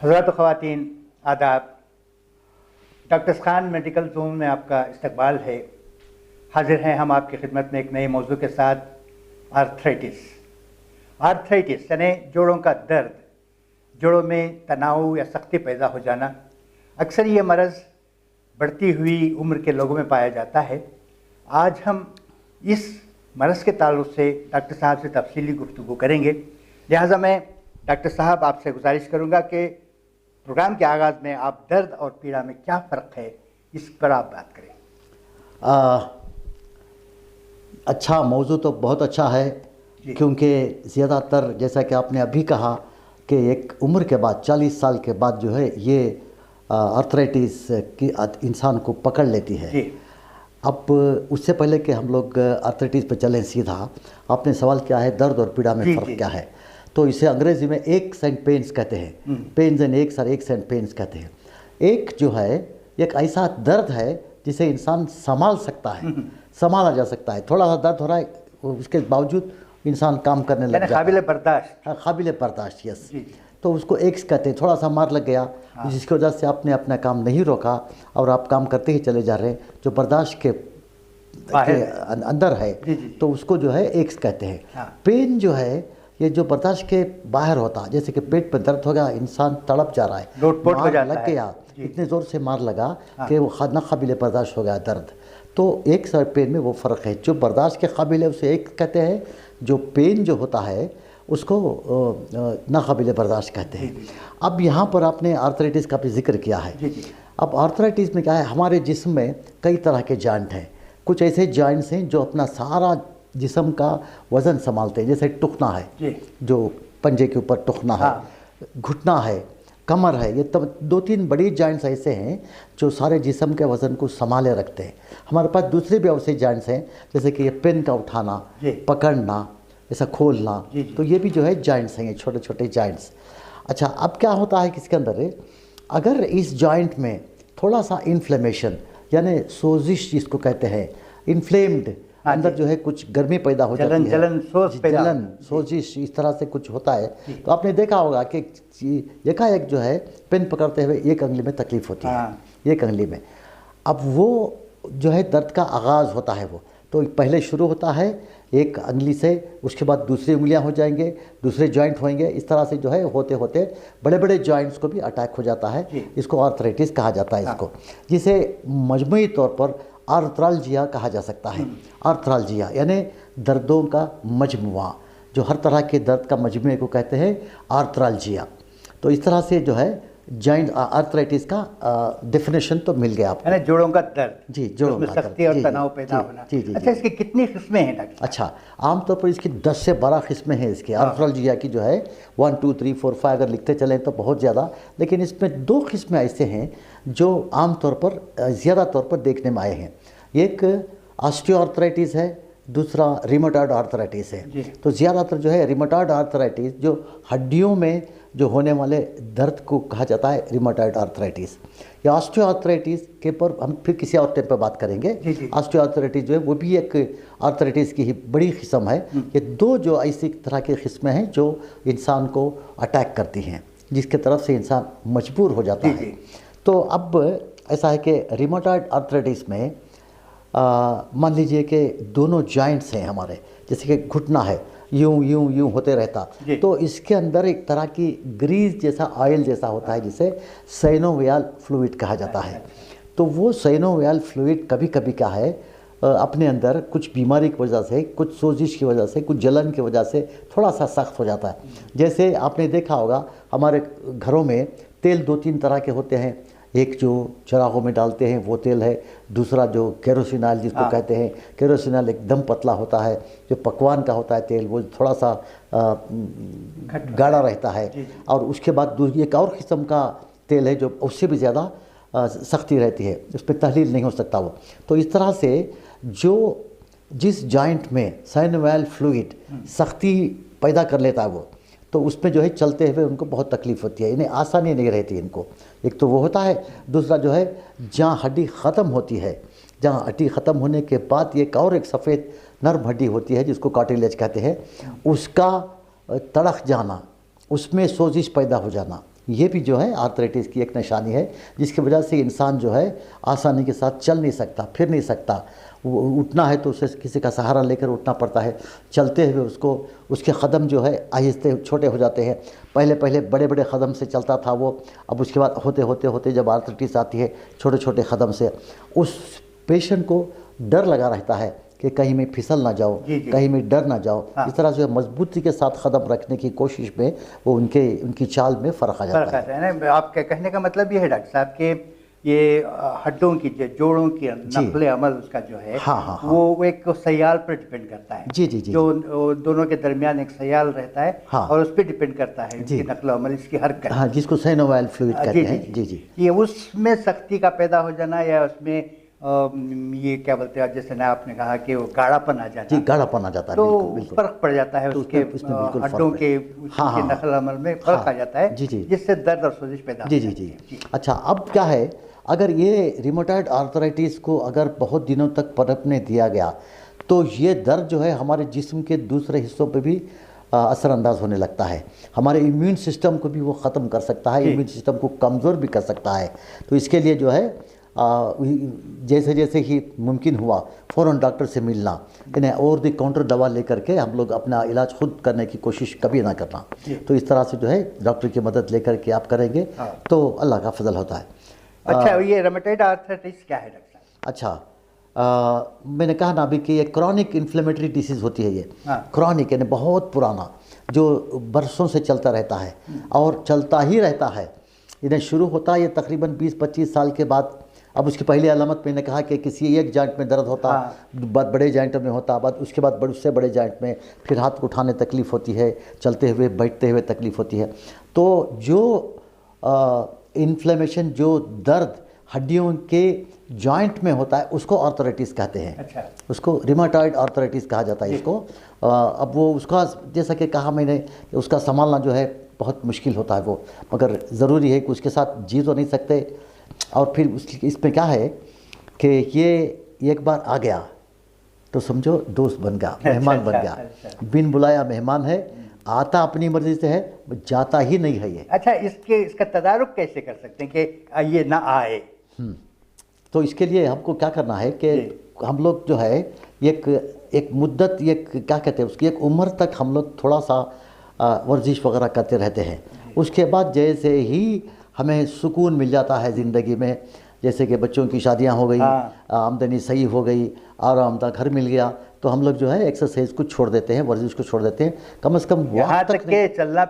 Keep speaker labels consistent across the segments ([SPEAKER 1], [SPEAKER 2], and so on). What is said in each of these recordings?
[SPEAKER 1] हज़रात व ख़वातीन आदाब। डॉक्टर खान मेडिकल जोन में आपका इस्तकबाल है। हाजिर हैं हम आपकी खिदमत में एक नए मौजू के साथ। आर्थराइटिस यानी जोड़ों का दर्द, जोड़ों में तनाव या सख्ती पैदा हो जाना। अक्सर ये मर्ज़ बढ़ती हुई उम्र के लोगों में पाया जाता है। आज हम इस मर्ज़ के ताल्लुक़ से डॉक्टर साहब से तफसीली गुफ्तगू करेंगे। लिहाजा मैं डॉक्टर साहब आपसे गुजारिश करूँगा कि प्रोग्राम के आगाज़ में आप दर्द और पीड़ा में क्या फ़र्क है, इस पर आप बात करें।
[SPEAKER 2] अच्छा, मौजू तो बहुत अच्छा है, क्योंकि ज़्यादातर जैसा कि आपने अभी कहा कि एक उम्र के बाद 40 साल के बाद जो है ये आर्थराइटिस की इंसान को पकड़ लेती है। अब उससे पहले कि हम लोग आर्थराइटिस पर चलें सीधा, आपने सवाल किया है दर्द और पीड़ा में फ़र्क क्या है। तो इसे अंग्रेज़ी में एक्स एंड पेन्स कहते हैं। पेन्स एंड एक्स और एक्स एंड पेन्स कहते हैं। एक जो है एक ऐसा दर्द है जिसे इंसान संभाल सकता है, संभाला जा सकता है। थोड़ा सा दर्द हो रहा है, उसके बावजूद इंसान काम करने लग जाता है।
[SPEAKER 1] काबिल बर्दाश्त।
[SPEAKER 2] हाँ, काबिल बर्दाश्त, यस। तो उसको एक्स कहते हैं। थोड़ा सा मार लग गया, जिसकी वजह से आपने अपना काम नहीं रोका और आप काम करते ही चले जा रहे हैं, जो बर्दाश्त के अंदर है, तो उसको जो है एक्स कहते हैं। पेन जो है ये जो बर्दाश्त के बाहर होता, जैसे कि पेट पर दर्द हो गया, इंसान तड़प जा रहा है, मार लग गया, इतने ज़ोर से मार लगा कि वो ना काबिल बर्दाश्त हो गया दर्द। तो एक और पेन में वो फ़र्क है। जो बर्दाश्त के काबिल है उसे एक कहते हैं, जो पेन जो होता है उसको नाकाबिल बर्दाश्त कहते हैं। अब यहाँ पर आपने आर्थराइटिस का भी जिक्र किया है। अब आर्थराइटिस में क्या है, हमारे जिस्म में कई तरह के जॉइंट हैं। कुछ ऐसे जॉइंट्स हैं जो अपना सारा जिस्म का वज़न संभालते हैं, जैसे टुकना है, जो पंजे के ऊपर टुकना है, घुटना है, कमर है। ये तब 2-3 बड़ी जॉइंट्स ऐसे हैं जो सारे जिस्म के वज़न को संभाले रखते हैं। हमारे पास दूसरे भी ऐसे जॉइंट्स हैं, जैसे कि ये पेन का उठाना, पकड़ना, ऐसा खोलना, तो ये भी जो है जॉइंट्स हैं, ये छोटे छोटे जॉइंट्स। अच्छा, अब क्या होता है कि इसके अंदर अगर इस जॉइंट में थोड़ा सा इन्फ्लेमेशन यानी सोजिश जिसको कहते हैं, इन्फ्लेम्ड, अंदर जो है कुछ गर्मी पैदा हो जाती है, जलन सोजिश इस तरह से कुछ होता है, तो आपने देखा होगा कि एकाएक जो है पेन पकड़ते हुए एक अंगली में तकलीफ होती है, एक अंगली में। अब वो जो है दर्द का आगाज़ होता है, वो तो पहले शुरू होता है एक अंगली से, उसके बाद दूसरी उंगलियां हो जाएंगे, दूसरे जॉइंट होंगे, इस तरह से जो है होते होते बड़े बड़े जॉइंट्स को भी अटैक हो जाता है। इसको आर्थराइटिस कहा जाता है इसको, जिसे मजमूई तौर पर आर्थरालजिया कहा जा सकता है। आर्थरालजिया यानी दर्दों का मजमुआ, जो हर तरह के दर्द का मजमुए को कहते हैं आर्थरालजिया। तो इस तरह से जो है जॉइंट आर्थराइटिस का डेफिनेशन तो मिल गया आपको।
[SPEAKER 1] जोड़ों का दर्द,
[SPEAKER 2] जी, जोड़ों
[SPEAKER 1] का सख्ती और तनाव पैदा होना। अच्छा, इसकी कितनी किस्में हैं डॉक्टर?
[SPEAKER 2] अच्छा, आमतौर पर इसकी 10 से 12 किस्में हैं इसकी। आर्थरालजिया की जो है 1, 2, 3, 4, 5 अगर लिखते चलें तो बहुत ज़्यादा, लेकिन इसमें 2 किस्में ऐसे हैं जो आमतौर पर ज़्यादा तौर पर देखने में आए हैं। एक ऑस्टियोआर्थराइटिस है, दूसरा रिमेटॉइड आर्थराइटिस है। तो ज़्यादातर जो है रिमेटॉइड आर्थराइटिस, जो हड्डियों में जो होने वाले दर्द को कहा जाता है रिमेटॉइड आर्थराइटिस। या ऑस्टियोआर्थराइटिस के पर हम फिर किसी और टाइम पर बात करेंगे। ऑस्टियोआर्थराइटिस जो है वो भी एक आर्थराइटिस की ही बड़ी किस्म है। ये 2 जो ऐसी तरह की किस्में हैं जो इंसान को अटैक करती हैं, जिसके तरफ से इंसान मजबूर हो जाता है। तो अब ऐसा है कि रिमेटॉइड आर्थराइटिस में मान लीजिए कि दोनों जॉइंट्स हैं हमारे, जैसे कि घुटना है, यूं यूं यूं होते रहता, तो इसके अंदर एक तरह की ग्रीस जैसा, ऑयल जैसा होता है, जिसे साइनोवियल फ्लूइड कहा जाता है। तो वो साइनोवियल फ्लूइड कभी कभी क्या है अपने अंदर कुछ बीमारी की वजह से, कुछ सोजिश की वजह से, कुछ जलन की वजह से थोड़ा सा सख्त हो जाता है। जैसे आपने देखा होगा हमारे घरों में तेल 2-3 तरह के होते हैं। एक जो चरागों में डालते हैं वो तेल है, दूसरा जो केरोसिन जिसको कहते हैं, केरोसिन एकदम पतला होता है। जो पकवान का होता है तेल, वो थोड़ा सा गाढ़ा रहता है। और उसके बाद एक और किस्म का तेल है जो उससे भी ज़्यादा सख्ती रहती है, उस पर तहलील नहीं हो सकता वो। तो इस तरह से जो जिस जॉइंट में साइनोवियल फ्लूइड सख्ती पैदा कर लेता है वो, तो उसमें जो है चलते हुए उनको बहुत तकलीफ़ होती है, इन्हें आसानी नहीं रहती इनको। एक तो वो होता है, दूसरा जो है जहाँ हड्डी ख़त्म होती है, जहाँ हड्डी ख़त्म होने के बाद एक और एक सफ़ेद नर्म हड्डी होती है जिसको कार्टिलेज कहते हैं, उसका तड़क जाना, उसमें सोजिश पैदा हो जाना, ये भी जो है आर्थराइटिस की एक निशानी है, जिसकी वजह से इंसान जो है आसानी के साथ चल नहीं सकता, फिर नहीं सकता। वो उठना है तो उसे किसी का सहारा लेकर उठना पड़ता है। चलते हुए उसको उसके कदम जो है आहिस्ते छोटे हो जाते हैं। पहले पहले बड़े बड़े कदम से चलता था वो, अब उसके बाद होते होते होते जब आर्थराइटिस आती है छोटे छोटे कदम से, उस पेशेंट को डर लगा रहता है कि कहीं मैं फिसल ना जाऊँ, कहीं मैं डर ना जाऊँ। हाँ। इस तरह से मजबूती के साथ कदम रखने की कोशिश में वो उनकी चाल में फ़र्क आ जाता है
[SPEAKER 1] ना। आपके कहने का मतलब ये है डॉक्टर साहब कि ये हड्डों की जोड़ों की नकले अमल उसका जो है,
[SPEAKER 2] हाँ।
[SPEAKER 1] वो एक सयाल पर डिपेंड करता है।
[SPEAKER 2] जी।
[SPEAKER 1] जो दोनों के दरमियान एक सयाल रहता है। हाँ। और उस पर डिपेंड करता है इसकी नकलो अमल, इसकी हरकत।
[SPEAKER 2] हाँ, जिसको साइनोवाइल फ्लूइड कहते हैं। जी।
[SPEAKER 1] ये उसमें सख्ती का पैदा हो जाना या उसमें ये क्या बोलते हैं, जैसे ना आपने कहा कि वो गाढ़ापन आ जाता है।
[SPEAKER 2] जी, गाढ़ापन आ जाता है,
[SPEAKER 1] तो
[SPEAKER 2] बिल्कुल
[SPEAKER 1] फर्क पड़ जाता है उसके हड्डों के नकल अमल में फर्क आ जाता है।
[SPEAKER 2] जी।
[SPEAKER 1] जिससे दर्द और सोजिश पैदा होती है।
[SPEAKER 2] जी। अच्छा, अब क्या है, अगर ये रिमोटॉइड आर्थराइटिस को अगर बहुत दिनों तक पनपने दिया गया तो ये दर्द जो है हमारे जिस्म के दूसरे हिस्सों पे भी असरअंदाज होने लगता है। हमारे इम्यून सिस्टम को भी वो ख़त्म कर सकता है, इम्यून सिस्टम को कमज़ोर भी कर सकता है। तो इसके लिए जो है जैसे जैसे ही मुमकिन हुआ फ़ौरन डॉक्टर से मिलना, इन्हें ओवर द काउंटर दवा लेकर के हम लोग अपना इलाज खुद करने की कोशिश कभी ना करना। तो इस तरह से जो है डॉक्टर की मदद लेकर के आप करेंगे तो अल्लाह का फजल होता है।
[SPEAKER 1] अच्छा, ये रूमेटॉइड आर्थराइटिस क्या है डॉक्टर साहब?
[SPEAKER 2] अच्छा, मैंने कहा ना अभी कि ये क्रॉनिक इन्फ्लेमेटरी डिसीज़ होती है। ये क्रॉनिक यानी बहुत पुराना, जो बरसों से चलता रहता है और चलता ही रहता है। इन्हें शुरू होता है ये तकरीबन 20-25 साल के बाद। अब उसकी पहली अलामत मैंने कहा कि किसी एक जॉइंट में दर्द होता, बड़े जॉइंट में होता, बाद उसके बाद उससे बड़े जॉइंट में, फिर हाथ को उठाने तकलीफ़ होती है, चलते हुए बैठते हुए तकलीफ़ होती है। तो जो इन्फ्लेमेशन, जो दर्द हड्डियों के जॉइंट में होता है उसको आर्थराइटिस कहते हैं।
[SPEAKER 1] अच्छा।
[SPEAKER 2] उसको रिमेटॉइड आर्थराइटिस कहा जाता है इसको। अब वो उसका जैसा कि कहा मैंने, उसका संभालना जो है बहुत मुश्किल होता है वो, मगर ज़रूरी है कि उसके साथ जी तो नहीं सकते। और फिर इसमें क्या है कि ये एक बार आ गया तो समझो दोस्त बन गया, मेहमान बन गया। बिन बुलाया मेहमान है, आता अपनी मर्जी से है, जाता ही नहीं है ये।
[SPEAKER 1] अच्छा, इसका तदारुक कैसे कर सकते हैं कि ये ना आए?
[SPEAKER 2] तो इसके लिए हमको क्या करना है कि हम लोग जो है एक मुद्दत, एक क्या कहते हैं उसकी, एक उम्र तक हम लोग थोड़ा सा वर्जिश वगैरह करते रहते हैं। उसके बाद जैसे ही हमें सुकून मिल जाता है ज़िंदगी में, जैसे कि बच्चों की शादियां हो गई, आमदनी सही हो गई, आरामदायक घर मिल गया, तो हम लोग जो है एक्सरसाइज को छोड़ देते हैं, वर्जिश को छोड़ देते हैं। कम से कम
[SPEAKER 1] यहाँ तक के चलना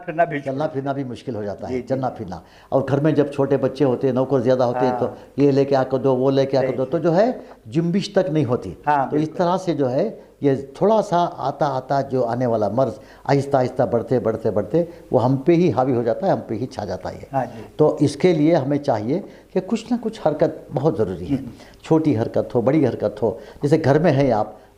[SPEAKER 1] फिरना
[SPEAKER 2] भी मुश्किल हो जाता है, चलना फिरना। और घर में जब छोटे बच्चे होते हैं, नौकर ज़्यादा होते हैं, तो ये लेके आकर दो, वो लेके आकर दो, तो जो है जुम्बिश तक नहीं होती। तो इस तरह से जो है ये थोड़ा सा आता जो आने वाला मर्ज आहिस्ता आहिस्ता बढ़ते वो हम पे ही हावी हो जाता है, हम पे ही छा जाता है। तो इसके लिए हमें चाहिए कि कुछ ना कुछ हरकत बहुत ज़रूरी है। छोटी हरकत हो, बड़ी हरकत हो। जैसे घर में है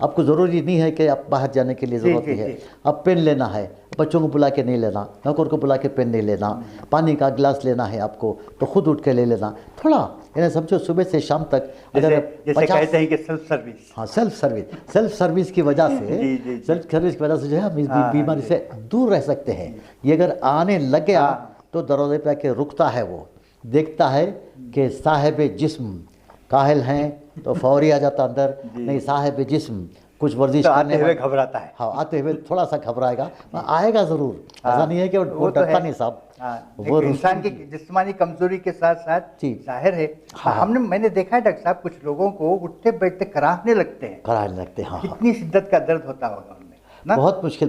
[SPEAKER 2] आपको ज़रूरी नहीं है कि आप बाहर जाने के लिए ज़रूरत नहीं है। अब पेन लेना है, बच्चों को बुला के नहीं लेना, नौकर को बुला के पेन नहीं लेना, पानी का गिलास लेना है आपको तो खुद उठ के ले लेना। थोड़ा यानी समझो सुबह से शाम तक, अगर
[SPEAKER 1] जैसे कहते हैं कि सेल्फ सर्विस की वजह से जो है हम इस बीमारी से दूर रह सकते हैं। ये अगर आने लग गया तो दरवाजे पे आके रुकता है, वो देखता है कि साहिब जिस्म काहिल हैं तो फौरी आ जाता अंदर, नहीं साहिब जिस्म कुछ वर्जिश आते हुए घबराता है।
[SPEAKER 2] हाँ, आते हुए थोड़ा सा घबराएगा, आएगा ज़रूर। ऐसा नहीं है कि वो डरता नहीं साहब।
[SPEAKER 1] वो इंसान की जिस्मानी कमजोरी के साथ साथ जाहिर है। मैंने देखा है डॉक्टर साहब, कुछ लोगों को उठते बैठते कराहने लगते हैं।
[SPEAKER 2] हाँ,
[SPEAKER 1] कितनी शिद्दत का दर्द होता होगा उनमें।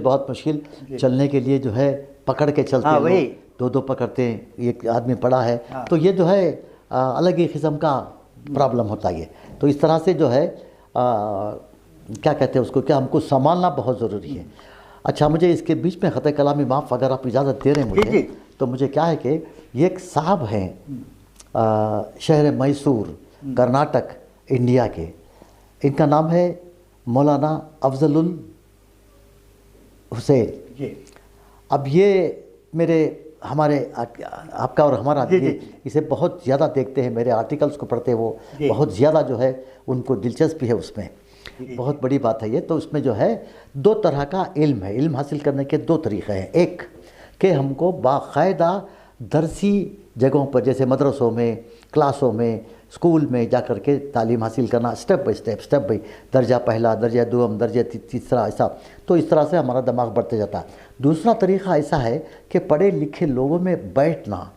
[SPEAKER 2] बहुत मुश्किल चलने के लिए जो है पकड़ के चलते हैं, दो पकड़ते हैं, एक आदमी पड़ा है। तो ये जो है अलग ही किस्म का प्रॉब्लम होता है। तो इस तरह से जो है क्या कहते हैं उसको, क्या हमको संभालना बहुत ज़रूरी है। अच्छा, मुझे इसके बीच में ख़त कलामी माफ़, अगर आप इजाज़त दे रहे हैं मुझे, तो मुझे क्या है कि ये एक साहब हैं शहर मैसूर, कर्नाटक, इंडिया के। इनका नाम है मौलाना अफजलुल हुसैन। अब ये हमारे आपका और हमारा इसे बहुत ज़्यादा देखते हैं, मेरे आर्टिकल्स को पढ़ते हैं वो, बहुत ज़्यादा जो है उनको दिलचस्पी है उसमें। बहुत बड़ी बात है ये। तो उसमें जो है दो तरह का इल्म है, इल्म हासिल करने के दो तरीक़े हैं। एक कि हमको बाकायदा दरसी जगहों पर जैसे मदरसों में, क्लासों में, स्कूल में जा कर के तालीम हासिल करना, स्टेप बाई दर्जा पहला, दर्जा दूम, दर्जा तीसरा, ऐसा। तो इस तरह से हमारा दिमाग बढ़ते जाता है। दूसरा तरीक़ा ऐसा है कि पढ़े लिखे लोगों में बैठना,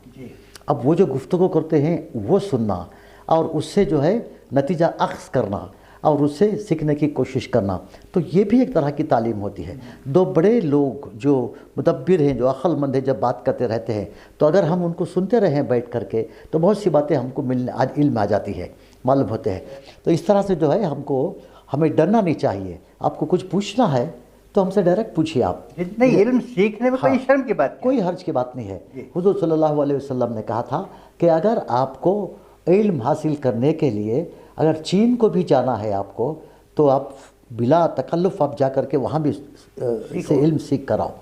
[SPEAKER 2] अब वो जो गुफ्तगू करते हैं वो सुनना और उससे जो है नतीजा अख्ज़ करना और उससे सीखने की कोशिश करना, तो ये भी एक तरह की तालीम होती है। दो बड़े लोग जो मुदब्बिर हैं, जो अक्लमंद हैं, जब बात करते रहते हैं तो अगर हम उनको सुनते रहें बैठ करके तो बहुत सी बातें हमको मिलने आज इल्म आ जाती है, मालूम होते हैं। तो इस तरह से जो है हमें डरना नहीं चाहिए। आपको कुछ पूछना है तो हमसे डायरेक्ट पूछिए आप।
[SPEAKER 1] नहीं, इल्म सीखने में कोई शर्म की बात नहीं,
[SPEAKER 2] कोई हर्ज की बात नहीं है। हुज़ूर सल्लल्लाहु अलैहि वसल्लम ने कहा था कि अगर आपको इल्म हासिल करने के लिए अगर चीन को भी जाना है आपको तो आप बिला तकल्लुफ़ आप जा कर के वहाँ भी से इल्म सीख कर आओ।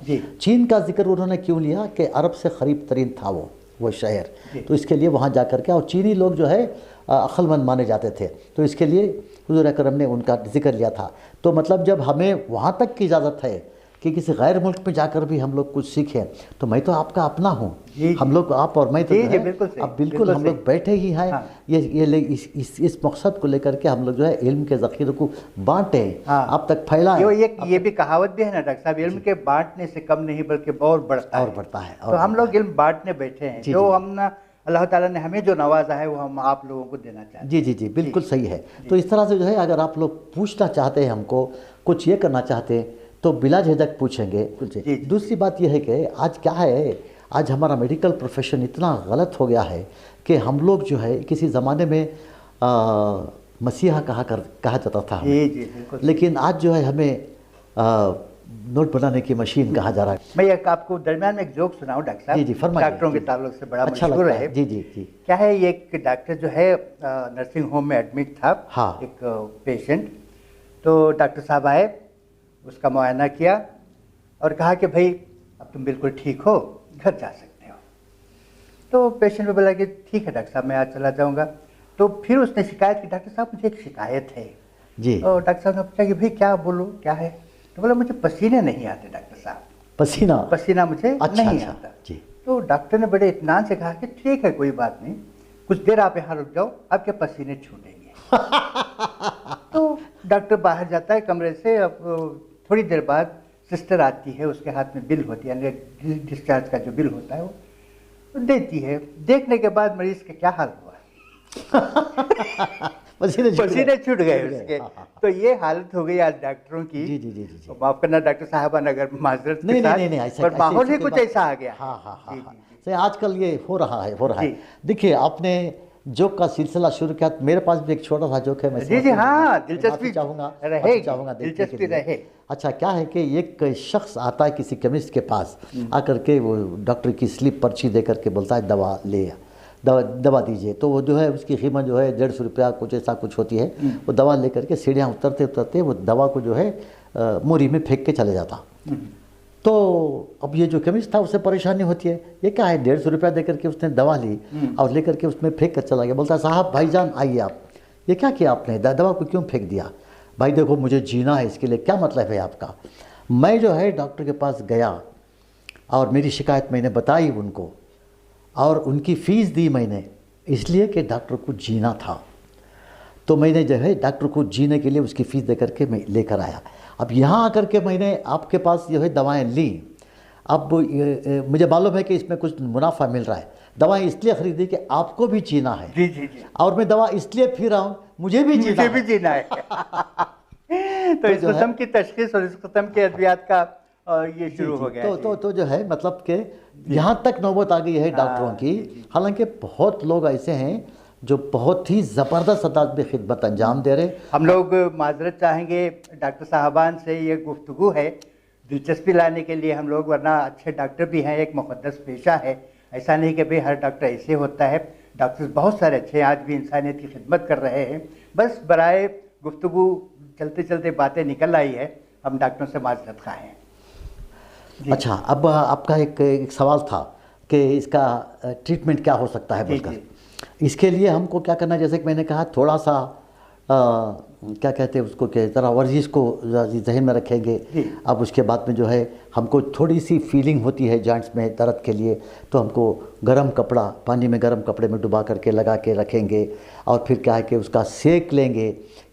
[SPEAKER 2] चीन का जिक्र उन्होंने क्यों लिया कि अरब से करीब तरीन था वो शहर, तो इसके लिए वहाँ जा कर के, और चीनी लोग जो है अक्लमंद माने जाते थे, तो इसके लिए हुज़ूर अकरम ने उनका जिक्र लिया था। तो मतलब जब हमें वहाँ तक की इजाज़त है कि किसी गैर मुल्क में जाकर भी हम लोग कुछ सीखें, तो मैं तो आपका अपना हूँ, हम लोग आप और मैं तो अब बिल्कुल हम लोग बैठे ही हैं। हाँ। इस मकसद को लेकर के हम लोग जो है इल्म के ज़ख़ीरे को बांटें, आप तक फैलाएं।
[SPEAKER 1] ये भी कहावत भी है ना डॉक्टर साहब, इल्म के बांटने से कम नहीं बल्कि और बढ़ता है। तो हम लोग इल्म बांटने बैठे हैं, जो हम ना अल्लाह ताला ने हमें जो नवाजा है वो हम आप लोगों को देना चाहते हैं।
[SPEAKER 2] जी बिल्कुल सही है। तो इस तरह से जो है अगर आप लोग पूछना चाहते हैं, हमको कुछ ये करना चाहते हैं तो बिला झिझक पूछेंगे। दूसरी बात यह है कि आज क्या है, आज हमारा मेडिकल प्रोफेशन इतना गलत हो गया है कि हम लोग जो है किसी ज़माने में मसीहा कहा जाता था हमें, लेकिन आज जो है हमें नोट बनाने की मशीन कहा जा रहा है।
[SPEAKER 1] मैं आपको दरमियान में एक जोक सुनाऊं डॉक्टर साहब।
[SPEAKER 2] जी फरमाइए।
[SPEAKER 1] डॉक्टरों के ताल्लुक से बड़ा
[SPEAKER 2] अच्छा
[SPEAKER 1] मशहूर है।
[SPEAKER 2] जी।
[SPEAKER 1] क्या है, ये एक डॉक्टर जो है नर्सिंग होम में एडमिट था। हाँ। एक पेशेंट, तो डॉक्टर साहब आए, उसका मुआयना किया और कहा कि भाई अब तुम बिल्कुल ठीक हो, घर जा सकते हो। तो पेशेंट ने बोला कि ठीक है डॉक्टर साहब, मैं आज चला जाऊंगा। तो फिर उसने शिकायत की, डॉक्टर साहब मुझे एक शिकायत है
[SPEAKER 2] जी।
[SPEAKER 1] और डॉक्टर साहब ने पूछा कि भाई क्या, बोलो क्या है। तो बोला मुझे पसीने नहीं आते डॉक्टर साहब, पसीना मुझे नहीं आता जी। तो डॉक्टर ने बड़े इत्मीनान से कहा कि ठीक है कोई बात नहीं, कुछ देर आप यहाँ रुक जाओ, आपके पसीने छूटेंगे। तो डॉक्टर बाहर जाता है कमरे से। अब थोड़ी देर बाद सिस्टर आती है, उसके हाथ में बिल होती है, यानी डिस्चार्ज का जो बिल होता है वो देती है। देखने के बाद मरीज का क्या हाल हुआ पसीने छूट गए उसके। तो ये हालत हो गई आज डॉक्टरों की। जी। माफ करना डॉक्टर साहबान अगर माजरत के साथ,
[SPEAKER 2] नहीं,
[SPEAKER 1] पर माहौल ही कुछ ऐसा आ गया।
[SPEAKER 2] हाँ। आजकल ये हो रहा है। देखिए आपने जोक का सिलसिला शुरू किया, मेरे पास भी एक छोटा सा जोक है, मैं
[SPEAKER 1] जी हाँ, दिलचस्पी
[SPEAKER 2] चाहूँगा
[SPEAKER 1] दिलचस्पी रहे।
[SPEAKER 2] अच्छा क्या है कि एक शख्स आता है किसी केमिस्ट के पास, आकर के वो डॉक्टर की स्लिप पर्ची दे करके बोलता है दवा दीजिए। तो वो जो है उसकी कीमत जो है 150 रुपया कुछ ऐसा कुछ होती है। वो दवा लेकर के सीढ़ियाँ उतरते वो दवा को जो है मोरी में फेंक के चले जाता। तो अब ये जो केमिस्ट था उससे परेशानी होती है, ये क्या है 150 रुपया दे करके उसने दवा ली और लेकर के उसमें फेंक कर चला गया। बोलता साहब भाईजान आइए आप, ये क्या किया आपने, दवा को क्यों फेंक दिया? भाई देखो मुझे जीना है, इसके लिए क्या मतलब है आपका? मैं जो है डॉक्टर के पास गया और मेरी शिकायत मैंने बताई उनको और उनकी फ़ीस दी मैंने, इसलिए कि डॉक्टर को जीना था। तो मैंने जो है डॉक्टर को जीने के लिए उसकी फ़ीस दे करके मैं लेकर आया। अब यहाँ आकर के मैंने आपके पास जो है दवाएं ली। अब मुझे मालूम है कि इसमें कुछ मुनाफा मिल रहा है, दवाएं इसलिए ख़रीदी कि आपको भी जीना है। जी। और मैं दवा इसलिए फिर रहा हूँ, मुझे भी जीना है।
[SPEAKER 1] तो इस किस्म की तशख़ीस और इस किस्म के अद्वियात का ये शुरू हो गया।
[SPEAKER 2] तो जो है मतलब कि यहाँ तक नौबत आ गई है डॉक्टरों की। हालांकि बहुत लोग ऐसे हैं जो बहुत ही ज़बरदस्त अंदाज में खिदमत अंजाम दे रहे।
[SPEAKER 1] हम लोग माजरत चाहेंगे डॉक्टर साहबान से, ये गुफ्तगू है दिलचस्पी लाने के लिए हम लोग, वरना अच्छे डॉक्टर भी हैं, एक मुक़द्दस पेशा है। ऐसा नहीं कि भाई हर डॉक्टर ऐसे होता है, डॉक्टर्स बहुत सारे अच्छे हैं, आज भी इंसानियत की खिदमत कर रहे हैं। बस बराए गुफ्तगू चलते चलते बातें निकल आई है, हम डॉक्टरों से माजरत खा हैं।
[SPEAKER 2] अच्छा, अब आपका एक सवाल था कि इसका ट्रीटमेंट क्या हो सकता है बोलकर। इसके लिए हमको क्या करना है, जैसे कि मैंने कहा थोड़ा सा क्या कहते हैं उसको, कि ज़रा वर्जिश को जहन में रखेंगे। अब उसके बाद में जो है हमको थोड़ी सी फीलिंग होती है जॉइंट्स में दर्द के लिए, तो हमको गर्म कपड़ा, पानी में गर्म कपड़े में डुबा करके लगा के रखेंगे और फिर क्या है कि उसका सेक लेंगे,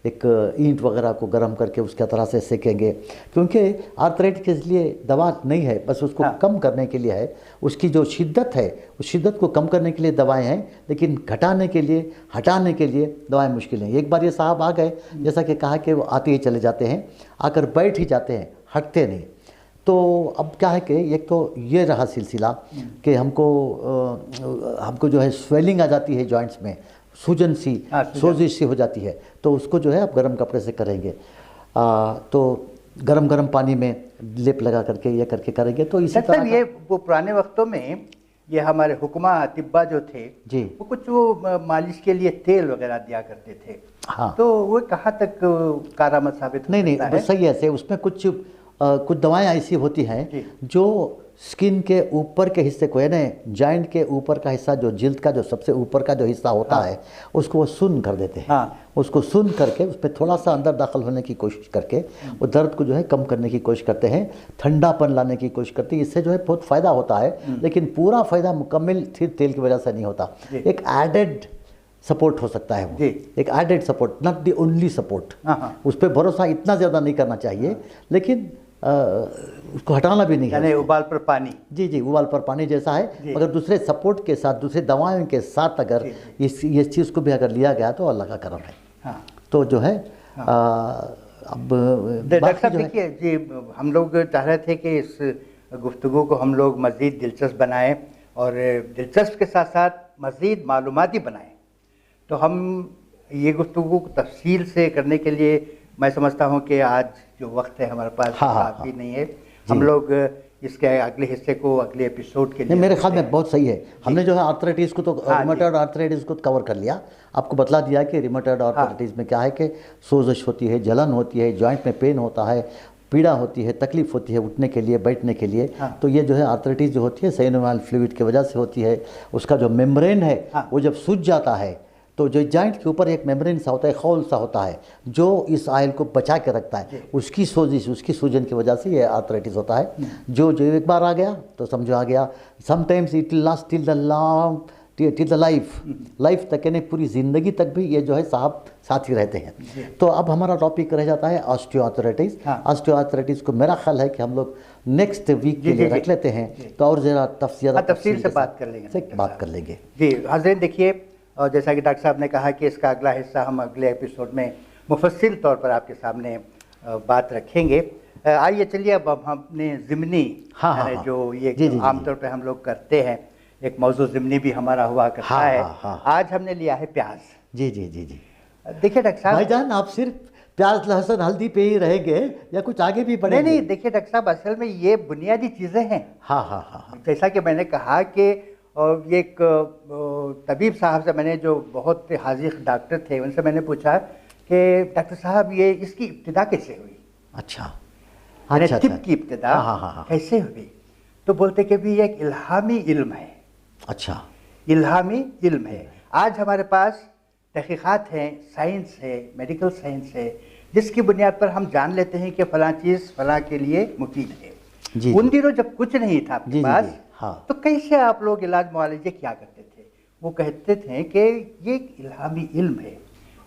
[SPEAKER 2] एक ईंट वगैरह को गर्म करके उसके तरह से सेकेंगे, क्योंकि आर्थराइटिस के लिए दवा नहीं है, बस उसको कम करने के लिए है। उसकी जो शिद्दत है उस शिद्दत को कम करने के लिए दवाएं हैं, लेकिन घटाने के लिए, हटाने के लिए दवाएं मुश्किल हैं। एक बार ये साहब आ गए, जैसा कि कहा कि वो आते ही चले जाते हैं, आकर बैठ ही जाते हैं, हटते नहीं। तो अब क्या है कि एक तो ये रहा सिलसिला कि हमको जो है स्वेलिंग आ जाती है जॉइंट्स में, सूजन सी, सोजिश सी हो जाती है, तो उसको जो है आप गर्म कपड़े से करेंगे, तो गर्म पानी में लेप लगा करके ये करके करेंगे। तो इसी तरह
[SPEAKER 1] ये वो पुराने वक्तों में ये हमारे हुक्मा तिब्बा जो थे
[SPEAKER 2] जी,
[SPEAKER 1] वो कुछ वो मालिश के लिए तेल वगैरह दिया करते थे।
[SPEAKER 2] हाँ,
[SPEAKER 1] तो वो कहाँ तक कारआमद साबित
[SPEAKER 2] नहीं, बस सही है। उसमें कुछ दवाएं ऐसी होती हैं जो स्किन के ऊपर के हिस्से को, यानी जॉइंट के ऊपर का हिस्सा, जो जिल्द का जो सबसे ऊपर का जो हिस्सा होता है, उसको वो सुन्न कर देते हैं। उसको सुन्न करके उस पर थोड़ा सा अंदर दाखिल होने की कोशिश करके वो दर्द को जो है कम करने की कोशिश करते हैं, ठंडापन लाने की कोशिश करते हैं। इससे जो है बहुत फ़ायदा होता है, लेकिन पूरा फ़ायदा मुकम्मल सिर्फ तेल की वजह से नहीं होता। एक एडेड सपोर्ट हो सकता है वो, एक added support, not the only support. उस पर भरोसा इतना ज़्यादा नहीं करना चाहिए, लेकिन उसको हटाना भी नहीं है।
[SPEAKER 1] उबाल पर पानी,
[SPEAKER 2] जी, उबाल पर पानी जैसा है, मगर दूसरे सपोर्ट के साथ, दूसरे दवाओं के साथ अगर इस चीज़ को भी अगर लिया गया तो अल्लाह का करम है। तो जो है अब
[SPEAKER 1] डॉक्टर साहब देखिए जी, हम लोग चाह रहे थे कि इस गुफ्तगू को हम लोग मज़ीद दिलचस्प बनाएं और दिलचस्प के साथ साथ मज़ीद मालूमाती बनाएं। तो हम ये गुफ्तगू को तफसील से करने के लिए मैं समझता हूँ कि आज जो वक्त है हमारे पास काफ़ी नहीं है। हम लोग इसके अगले हिस्से को अगले एपिसोड के लिए,
[SPEAKER 2] मेरे ख्याल में बहुत सही है। हमने जो है आर्थराइटिस को तो रिमेटॉइड आर्थराइटिस को कवर कर लिया, आपको बतला दिया कि रिमेटॉइड आर्थराइटिस में क्या है कि सोजश होती है, जलन होती है, जॉइंट में पेन होता है, पीड़ा होती है, तकलीफ होती है उठने के लिए, बैठने के लिए। तो ये जो है आर्थराइटिस जो होती है साइनोवियल फ्लूइड की वजह से होती है। उसका जो मेम्ब्रेन है वो जब सूज जाता है, तो जो जॉइंट के ऊपर एक मेम्ब्रेन सा होता है, खौल सा होता है, जो इस आयल को बचा के रखता है, उसकी सोजिश, उसकी सूजन की वजह से ये आर्थराइटिस होता है। जो एक बार आ गया तो समझो आ गया। Sometimes it will last till the life तक, यानी पूरी ज़िंदगी तक भी ये जो है साहब साथ ही रहते हैं। तो अब हमारा टॉपिक रह जाता है ऑस्टियोआर्थराइटिस। ऑस्टियोआर्थराइटिस को मेरा ख्याल है कि हम लोग नेक्स्ट वीक के लिए रख लेते हैं, तो और ज़रा तफसील से बात कर लेंगे।
[SPEAKER 1] जी हाज़रीन, देखिए, और जैसा कि डॉक्टर साहब ने कहा कि इसका अगला हिस्सा हम अगले एपिसोड में मुफस्सिल तौर पर आपके सामने बात रखेंगे। आइए चलिए अब हमने ज़िमनी जो ये आमतौर पर हम लोग करते हैं, एक मौजूद ज़िमनी भी हमारा हुआ करता है। आज हमने लिया है प्याज।
[SPEAKER 2] जी।
[SPEAKER 1] देखिए डॉक्टर साहब,
[SPEAKER 2] भाईजान आप सिर्फ प्याज लहसुन हल्दी पे ही रहेंगे या कुछ आगे भी बढ़ेंगे?
[SPEAKER 1] नहीं, देखिए डॉक्टर साहब, असल में ये बुनियादी चीज़ें हैं।
[SPEAKER 2] हाँ।
[SPEAKER 1] जैसा कि मैंने कहा कि ये एक तबीब साहब से, मैंने जो बहुत हाजिर डॉक्टर थे उनसे मैंने पूछा कि डॉक्टर साहब ये इसकी इब्तिदा कैसे हुई?
[SPEAKER 2] अच्छा,
[SPEAKER 1] तिब की इब्तिदा कैसे हुई? तो बोलते कि भी एक इल्हामी इल्म है।
[SPEAKER 2] अच्छा,
[SPEAKER 1] इल्हामी इल्म है। आज हमारे पास तहकीकात हैं, साइंस है, मेडिकल साइंस है, जिसकी बुनियाद पर हम जान लेते हैं कि फ़लाँ चीज़ फ़लाँ के लिए मुफीद है। उन दिनों जब कुछ नहीं था आपके पास, तो कैसे आप लोग इलाज मुआलजे क्या करते थे? वो कहते थे कि ये इल्हामी इल्म है,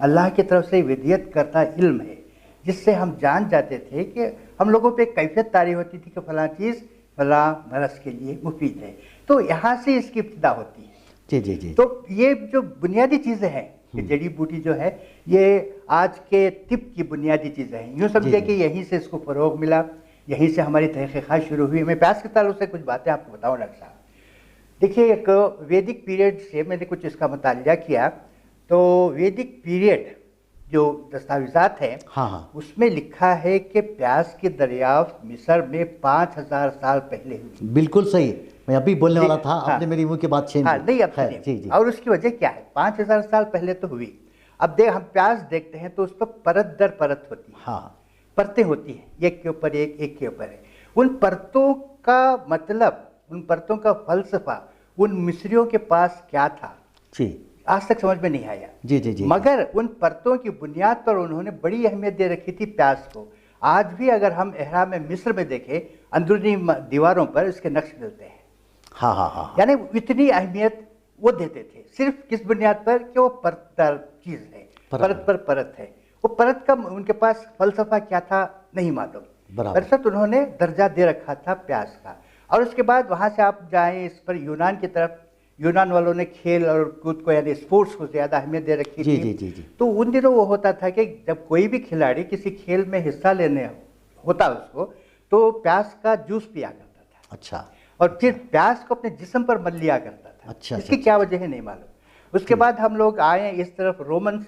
[SPEAKER 1] अल्लाह की तरफ से विदियत करता इल्म है, जिससे हम जान जाते थे कि हम लोगों पे कैफियत तारी होती थी कि फ़लाँ चीज़ फ़लाँ मरज़ के लिए मुफीद है। तो यहाँ से इसकी इब्तिदा होती है।
[SPEAKER 2] जी।
[SPEAKER 1] तो ये जो बुनियादी चीज़ें हैं, कि जड़ी बूटी जो है, ये आज के तिब की बुनियादी चीज़ें हैं। यूँ समझे कि यहीं से इसको फ़रोग मिला, यहीं से हमारी तहक़ीक़ात शुरू हुई। मैं प्याज के ताल्लुक़ से कुछ बातें आपको बताऊँ डॉक्टर साहब। देखिए, एक वैदिक पीरियड से मैंने कुछ इसका मुतालिया किया, तो वैदिक पीरियड जो दस्तावेज़ात हैं, उसमें लिखा है कि प्याज की दरियाफ्त मिस्र में 5000 साल पहले हुई।
[SPEAKER 2] बिल्कुल सही, मैं अभी बोलने वाला था, आपने मेरी मुँह की बात छीन ली।
[SPEAKER 1] नहीं, अब जी। और उसकी वजह क्या है? 5000 साल पहले तो हुई। अब हम प्याज देखते हैं तो उस पर परत दर परत होती है, परतें होती हैं, एक के ऊपर एक के ऊपर है। उन परतों का मतलब, उन परतों का फलसफा उन मिस्रियों के पास क्या था जी, आज तक समझ में नहीं आया। जी। मगर उन परतों की बुनियाद पर उन्होंने बड़ी अहमियत दे रखी थी प्याज को। आज भी अगर हम एहराम मिस्र में देखें, अंदरूनी दीवारों पर इसके नक्श मिलते हैं।
[SPEAKER 2] हाँ हाँ हाँ।
[SPEAKER 1] यानी इतनी अहमियत वो देते थे, सिर्फ किस बुनियाद पर कि वो परतदार चीज है, परत पर परत है। वो परत का उनके पास फलसफा क्या था नहीं मालूम, दरअसल उन्होंने दर्जा दे रखा था प्याज का। और उसके बाद वहाँ से आप जाएं इस पर यूनान की तरफ, यूनान वालों ने खेल और कूद को यानी स्पोर्ट्स को ज़्यादा अहमियत दे रखी
[SPEAKER 2] जी,
[SPEAKER 1] थी।
[SPEAKER 2] जी, जी, जी।
[SPEAKER 1] तो उन दिनों वो होता था कि जब कोई भी खिलाड़ी किसी खेल में हिस्सा लेने होता उसको, तो प्याज का जूस पिया करता था।
[SPEAKER 2] अच्छा।
[SPEAKER 1] और फिर प्याज को अपने जिस्म पर मल लिया करता था।
[SPEAKER 2] अच्छा।
[SPEAKER 1] इसकी क्या वजह है नहीं मालूम। उसके बाद हम लोग आए इस तरफ रोमन्स,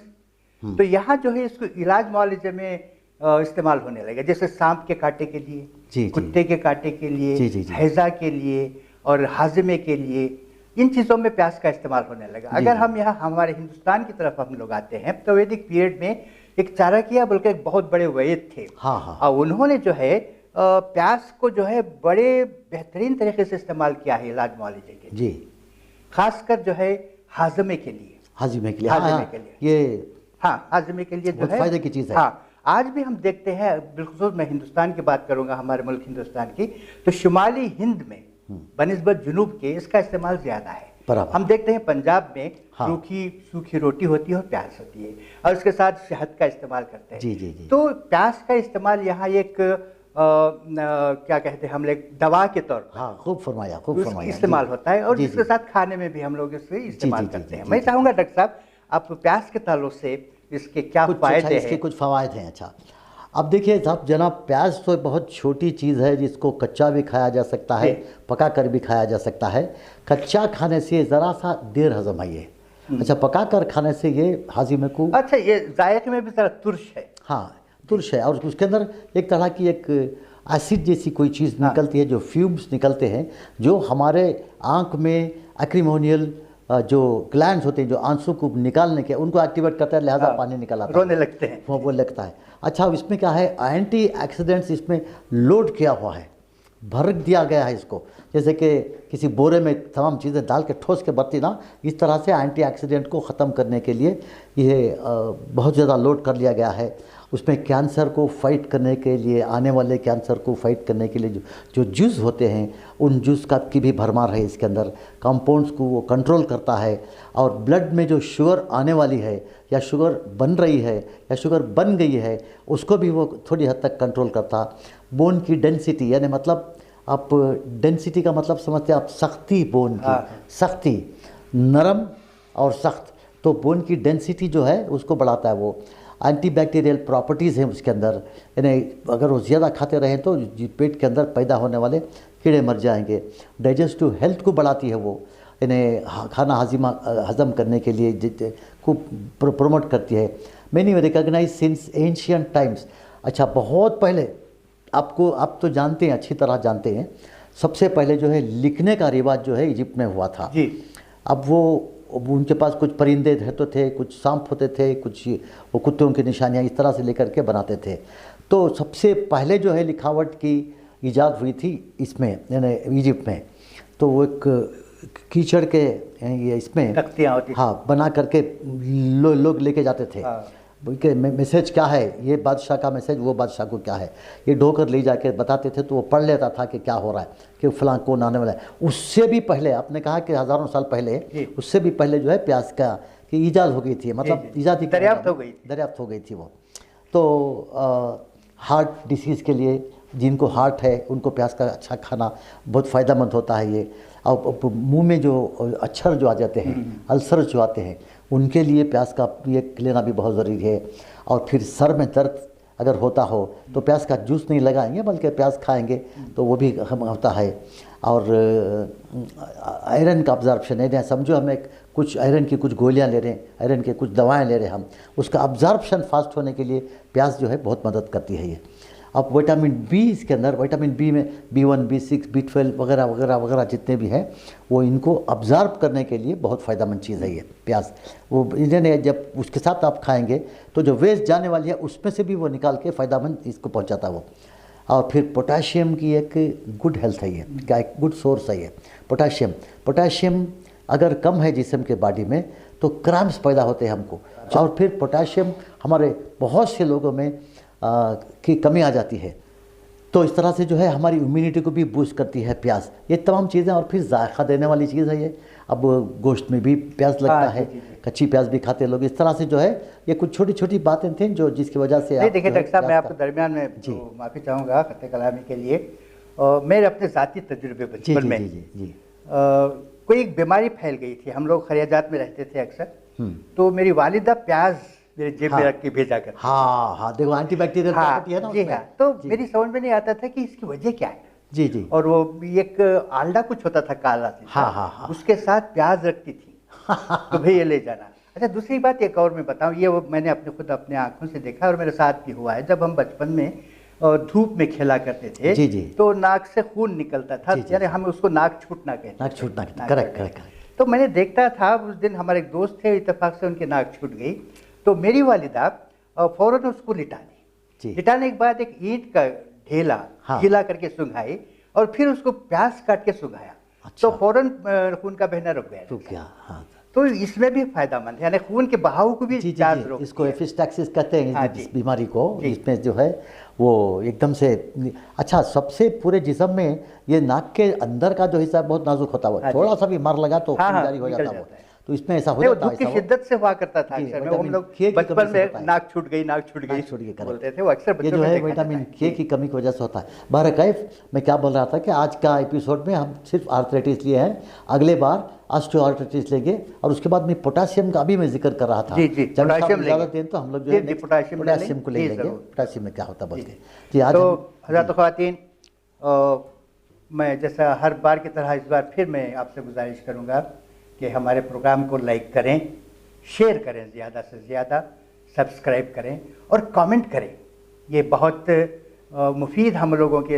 [SPEAKER 1] तो यहाँ जो है इसको इलाज मुआलजे में इस्तेमाल होने लगे, जैसे सांप के कांटे के लिए,
[SPEAKER 2] जी,
[SPEAKER 1] कुत्ते के कांटे के लिए,
[SPEAKER 2] जी, जी, जी।
[SPEAKER 1] हैजा के लिए और हाजमे के लिए, इन चीज़ों में प्याज का इस्तेमाल होने लगा। अगर हम यहाँ हमारे हिंदुस्तान की तरफ हम लोग आते हैं तो वैदिक पीरियड में एक चाणक्य बल्कि एक बहुत बड़े वैद्य थे।
[SPEAKER 2] हाँ हाँ।
[SPEAKER 1] और उन्होंने जो है प्याज को जो है बड़े बेहतरीन तरीके से इस्तेमाल किया है इलाज मुआलजे के लिए।
[SPEAKER 2] जी।
[SPEAKER 1] खासकर जो है हाजमे के लिए,
[SPEAKER 2] हाजमे के लिए,
[SPEAKER 1] हाजमे के लिए,
[SPEAKER 2] ये
[SPEAKER 1] हाँ हाजमे के लिए जो
[SPEAKER 2] बहुत
[SPEAKER 1] है
[SPEAKER 2] फायदे की चीज़ है।
[SPEAKER 1] हाँ, आज भी हम देखते हैं, बिल्कुल मैं हिंदुस्तान की बात करूंगा, हमारे मुल्क हिंदुस्तान की, तो शुमाली हिंद में बनिस्बत जुनूब के इसका इस्तेमाल ज्यादा है। हम देखते हैं पंजाब में
[SPEAKER 2] हाँ।
[SPEAKER 1] सूखी रोटी होती है और प्याज होती है, और उसके साथ शहद का इस्तेमाल करते हैं।
[SPEAKER 2] जी जी जी।
[SPEAKER 1] तो प्याज का इस्तेमाल यहाँ एक क्या कहते हैं हम लोग दवा के तौर पर,
[SPEAKER 2] हाँ, खूब फरमाया, खूब फरमाया,
[SPEAKER 1] इस्तेमाल होता है। और
[SPEAKER 2] जी,
[SPEAKER 1] जिसके
[SPEAKER 2] जी।
[SPEAKER 1] साथ खाने में भी हम लोग इसे इस्तेमाल
[SPEAKER 2] जी, जी,
[SPEAKER 1] करते हैं।
[SPEAKER 2] जी,
[SPEAKER 1] मैं
[SPEAKER 2] जी।
[SPEAKER 1] चाहूंगा डॉक्टर साहब आप प्याज के ताल्लुक से इसके क्या फायदे
[SPEAKER 2] इसके
[SPEAKER 1] हैं?
[SPEAKER 2] कुछ फवायद हैं। अच्छा, अब देखिए साहब जनाब, प्याज तो बहुत छोटी चीज़ है जिसको कच्चा भी खाया जा सकता है, पका कर भी खाया जा सकता है। कच्चा खाने से ज़रा सा देर हजम है ये। अच्छा, पका कर खाने से ये हाजिमे को,
[SPEAKER 1] अच्छा, ये जायके में भी जरा तुर्श है।
[SPEAKER 2] हाँ, तुर्श है, और उसके अंदर एक तरह की एक एसिड जैसी कोई चीज़ निकलती है, जो फ्यूम्स निकलते हैं, जो हमारे आँख में एक्रीमोनियल जो ग्लैंड्स होते हैं, जो आंसू को निकालने के, उनको एक्टिवेट करता है, लिहाजा पानी निकल आता है,
[SPEAKER 1] रोने लगते हैं,
[SPEAKER 2] वो लगता है। अच्छा, इसमें क्या है, एंटी ऑक्सीडेंट्स इसमें लोड किया हुआ है, भर दिया गया है इसको, जैसे कि किसी बोरे में तमाम चीज़ें डाल के ठोस के भरती ना, इस तरह से एंटी ऑक्सीडेंट को ख़त्म करने के लिए ये बहुत ज़्यादा लोड कर लिया गया है। उसमें कैंसर को फाइट करने के लिए, आने वाले कैंसर को फाइट करने के लिए जो जूस होते हैं, उन जूस का की भी भरमार है इसके अंदर। कंपाउंड्स को वो कंट्रोल करता है, और ब्लड में जो शुगर आने वाली है, या शुगर बन रही है, या शुगर बन गई है, उसको भी वो थोड़ी हद तक कंट्रोल करता। बोन की डेंसिटी, यानी मतलब आप डेंसिटी का मतलब समझते हैं आप, सख्ती बोन की, सख्ती, नरम और सख्त, तो बोन की डेंसिटी जो है उसको बढ़ाता है वो। एंटीबैक्टीरियल प्रॉपर्टीज़ हैं उसके अंदर, यानी अगर वो ज़्यादा खाते रहें तो पेट के अंदर पैदा होने वाले कीड़े मर जाएंगे। डाइजेस्टिव हेल्थ को बढ़ाती है वो, यानी खाना हजम करने के लिए को प्रमोट करती है। Many recognise since ancient times. अच्छा, बहुत पहले आपको, आप तो जानते हैं, अच्छी तरह जानते हैं, सबसे पहले जो है लिखने का रिवाज जो है इजिप्ट में हुआ था जी। अब वो उनके पास कुछ परिंदे तो थे, कुछ सांप होते थे, कुछ वो कुत्तों की निशानियाँ इस तरह से लेकर के बनाते थे। तो सबसे पहले जो है लिखावट की ईजाद हुई थी इसमें, यानी इजिप्ट में। तो वो एक कीचड़ के ये इसमें
[SPEAKER 1] तख्तियाँ होती,
[SPEAKER 2] हाँ, बना करके लोग लेके जाते थे। कि मैसेज क्या है, ये बादशाह का मैसेज, वो बादशाह को क्या है, ये ढोकर ले जाके बताते थे, तो वो पढ़ लेता था कि क्या हो रहा है, कि फलां कौन आने वाला है। उससे भी पहले, आपने कहा कि हज़ारों साल पहले, उससे भी पहले जो है प्याज का की ईजाद हो गई थी, मतलब ईजाद,
[SPEAKER 1] दरियाफ्त हो गई थी वो।
[SPEAKER 2] तो हार्ट डिसीज़ के लिए, जिनको हार्ट है उनको प्याज का अच्छा खाना बहुत फ़ायदेमंद होता है ये। और मुंह में जो अक्षर जो आ जाते हैं, अल्सर जो आते हैं, उनके लिए प्याज का ये लेना भी बहुत ज़रूरी है। और फिर सर में दर्द अगर होता हो तो प्याज का जूस नहीं लगाएंगे, बल्कि प्याज खाएंगे तो वो भी होता है। और आयरन का अब्जॉर्प्शन है, समझो हमें कुछ आयरन की कुछ गोलियां ले रहे हैं, आयरन के कुछ दवाएं ले रहे हैं हम, उसका अब्जॉर्प्शन फास्ट होने के लिए प्याज जो है बहुत मदद करती है ये। अब विटामिन बी, इसके अंदर विटामिन बी में B1, B6, B12 वगैरह वगैरह वगैरह जितने भी हैं, वो इनको अब्जॉर्ब करने के लिए बहुत फ़ायदेमंद चीज़ है ये प्याज। वो इन्हें जब उसके साथ आप खाएंगे तो जो वेस्ट जाने वाली है उसमें से भी वो निकाल के फ़ायदेमंद इसको पहुंचाता है वो। और फिर पोटाशियम की एक गुड हेल्थ है ये, क्या एक गुड सोर्स है ये पोटाशियम अगर कम है जिस्म के बॉडी में तो क्रैम्प्स पैदा होते हैं हमको। और फिर पोटाशियम हमारे बहुत से लोगों में की कमी आ जाती है। तो इस तरह से जो है हमारी इम्यूनिटी को भी बूस्ट करती है प्याज। ये तमाम चीज़ें, और फिर जायका देने वाली चीज़ है ये। अब गोश्त में भी प्याज लगता है, कच्ची प्याज भी खाते लोग। इस तरह से जो है ये कुछ छोटी छोटी बातें थी जो जिसकी वजह से
[SPEAKER 1] नहीं, देखिए डॉक्टर साहब, मैं आपको दरमियान में माफ़ी चाहूँगा खत्ते कलामी के लिए। मेरे अपने ज़ाती तजुर्बे बचपन में
[SPEAKER 2] जी
[SPEAKER 1] कोई एक बीमारी फैल गई थी। हम लोग खरियाजात में रहते थे अक्सर, तो मेरी वालिदा प्याज मेरे जेब में रख के भेजा करती।
[SPEAKER 2] हाँ, देखो एंटीबैक्टीरियल प्रॉपर्टी है ना
[SPEAKER 1] उसमें। तो मेरी समझ में नहीं आता था कि इसकी वजह क्या है।
[SPEAKER 2] जी।
[SPEAKER 1] और वो एक आलडा कुछ होता था काला सी,
[SPEAKER 2] हाँ,
[SPEAKER 1] उसके साथ प्याज रखती थी। तो भाई ये ले जाना। अच्छा, दूसरी बात एक और मैं बताऊं, ये वो मैंने खुद अपने आंखों से देखा और मेरे साथ भी हुआ है। जब हम बचपन में धूप में खेला करते थे,
[SPEAKER 2] जी,
[SPEAKER 1] तो नाक से खून निकलता था, यानी हम उसको नाक छूटना कहते थे।
[SPEAKER 2] नाक छूटना, करेक्ट।
[SPEAKER 1] तो मैंने देखता था, उस दिन हमारे एक दोस्त थे, इत्तेफाक से उनकी नाक छूट गई। तो मेरी वालिदा फौरन उसको लिटा दी। लिटाने के बाद एक ईंट का ढेला गीला करके सुंघाई और फिर उसको प्याज काट के सुंघाया। तो फौरन खून का बहना रुक गया।
[SPEAKER 2] हाँ।
[SPEAKER 1] तो इसमें भी फायदामंद है, यानी खून के बहाव को भी प्याज रोकती है।
[SPEAKER 2] इसको एफिस्टैक्सिस कहते हैं इस बीमारी को। इसमें जो है वो एकदम से अच्छा, सबसे पूरे जिस्म में ये नाक के अंदर का जो हिस्सा बहुत नाजुक होता है, थोड़ा सा भी मार लगा तो जारी हो जाता है। तो इसमें ऐसा हो जाता है।
[SPEAKER 1] धूप की शिद्दत से हुआ करता था अक्सर। हम लोग बचपन में नाक छूट गई बोलते थे, वो अक्सर बच्चों
[SPEAKER 2] ये जो है विटामिन के की कमी की वजह से होता है। बहरकैफ मैं क्या बोल रहा था कि आज का एपिसोड में हम सिर्फ आर्थराइटिस लिए हैं, अगले बार ऑस्टियोआर्थराइटिस लेंगे। और उसके बाद में पोटासियम का भी मैं जिक्र कर रहा था।
[SPEAKER 1] पोटासियम
[SPEAKER 2] ज़्यादा दें तो हम लोग जो है पोटासियम को ले लेंगे। पोटासियम में क्या होता है बोल के जी। आज
[SPEAKER 1] तो हज़रात ख़वातीन, मैं जैसा हर बार की तरह इस बार फिर मैं आपसे गुजारिश करूँगा कि हमारे प्रोग्राम को लाइक करें, शेयर करें, ज़्यादा से ज़्यादा सब्सक्राइब करें और कमेंट करें। ये बहुत मुफीद हम लोगों के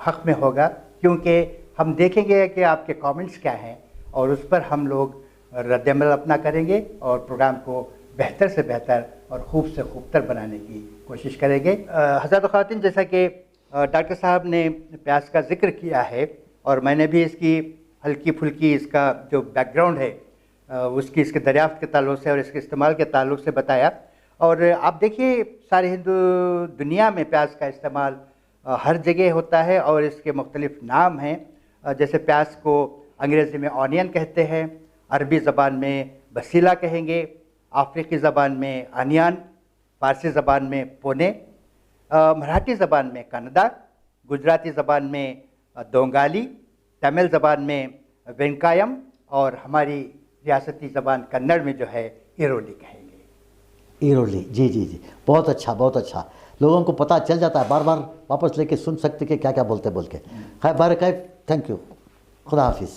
[SPEAKER 1] हक़ में होगा, क्योंकि हम देखेंगे कि आपके कमेंट्स क्या हैं और उस पर हम लोग रद्दअमल अपना करेंगे और प्रोग्राम को बेहतर से बेहतर और खूब से खूबतर बनाने की कोशिश करेंगे। हज़रात ख़वातीन, जैसा कि डॉक्टर साहब ने प्याज का जिक्र किया है और मैंने भी इसकी हल्की फुल्की इसका जो बैकग्राउंड है उसकी इसके दरियाफ्त के ताल्लुक से और इसके इस्तेमाल के ताल्लुक से बताया। और आप देखिए, सारे हिंदू दुनिया में प्याज का इस्तेमाल हर जगह होता है और इसके मुख्तलिफ नाम हैं। जैसे प्याज को अंग्रेज़ी में ऑनियन कहते हैं, अरबी ज़बान में बसीला कहेंगे, अफ्रीकी ज़बान में अनियान, फारसी ज़बान में पोने, मराठी ज़बान में कन्नदा, गुजराती ज़बान में दोंगाली, तमिल ज़बान में वेंकायम और हमारी रियासती ज़बान कन्नड़ में जो है इरोली कहेंगे।
[SPEAKER 2] इरोली, जी। बहुत अच्छा। लोगों को पता चल जाता है, बार बार वापस लेके सुन सकते कि क्या क्या बोलते बोल के। खैर, बारकात, थैंक यू, खुदा हाफिज़।